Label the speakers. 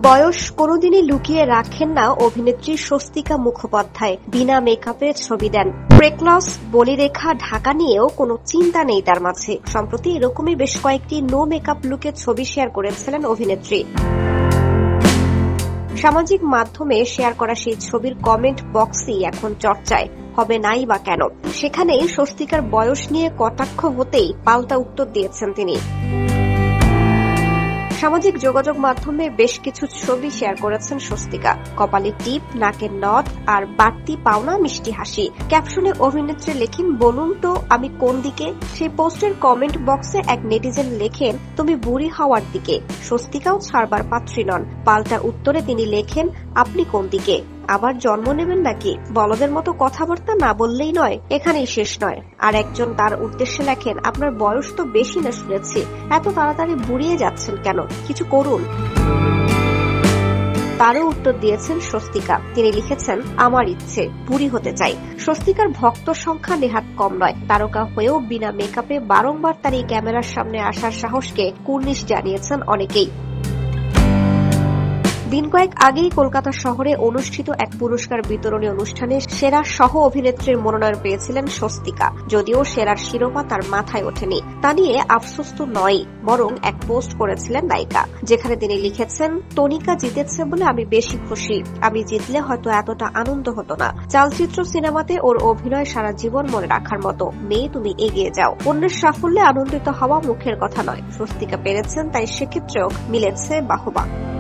Speaker 1: বয়স কোনোদিনই লুকিয়ে রাখেন না অভিনেত্রী স্বস্তিকা মুখোপাধ্যায়। বিনা মেকআপে ছবি দেন। প্রেক্লস, বলিরেখা, ঢাকা নিয়েও কোনো চিন্তা নেই তার মাঝে। সম্প্রতি এরকমই বেশ কয়েকটি নো মেকআপ লুকে ছবি শেয়ার করেছিলেন অভিনেত্রী। সামাজিক মাধ্যমে শেয়ার করা সেই ছবির কমেন্ট বক্সই এখন চর্চায়। হবে নাই বা কেন? সেখানেই স্বস্তিকার বয়স নিয়ে কটাক্ষ হতেই পাল্টা উত্তর দিয়েছেন তিনি। সামাজিক যোগাযোগ মাধ্যমে বেশ কিছু ছবি শেয়ার করেছেন স্বস্তিকা। কপালে টিপ, নাকের নথ আর বাড়তি পাওনা মিষ্টি হাসি। ক্যাপশনে অভিনেত্রী লেখেন, বলুন তো আমি কোন দিকে? সেই পোস্টের কমেন্ট বক্সে এক নেটিজেন লেখেন, তুমি বুড়ি হওয়ার দিকে। স্বস্তিকাও ছাড়বার পাত্রী নন। পাল্টা উত্তরে তিনি লেখেন, আপনি কোন দিকে? আবার জন্ম নেবেন নাকি? বলদের মতো কথাবার্তা না বললেই নয়। এখানেই শেষ নয়। আর একজন তার উদ্দেশ্যে লেখেন, আপনার বয়স তো বেশি না শুনেছি, এত তাড়াতাড়ি বুড়িয়ে যাচ্ছেন কেন? কিছু করুন। তারও উত্তর দিয়েছেন স্বস্তিকা। তিনি লিখেছেন, আমার ইচ্ছে, বুড়ি হতে চাই। স্বস্তিকার ভক্ত সংখ্যা নেহাত কম নয়। তারকা হয়েও বিনা মেকআপে বারংবার তার এই ক্যামেরার সামনে আসার সাহসকে কুর্নিশ জানিয়েছেন অনেকেই। দিন কয়েক আগেই কলকাতা শহরে অনুষ্ঠিত এক পুরস্কার বিতরণী অনুষ্ঠানে সেরা সহ অভিনেত্রীর মনোনয়ন পেয়েছিলেন স্বস্তিকা। যদিও সেরার শিরোপা তার মাথায় ওঠেনি। তা নিয়ে আফসোস তো নয়, বরং এক পোস্ট করেছিলেন নায়িকা, যেখানে তিনি লিখেছেন, তনিকা জিতেছে বলে আমি বেশি খুশি। আমি জিতলে হয়তো এতটা আনন্দ হতো না। চলচ্চিত্র সিনেমাতে ওর অভিনয় সারা জীবন মনে রাখার মতো। মেয়ে, তুমি এগিয়ে যাও। অন্যের সাফল্যে আনন্দিত হওয়া মুখের কথা নয়। স্বস্তিকা পেরেছেন, তাই সেক্ষেত্রেও মিলেছে বাহবা।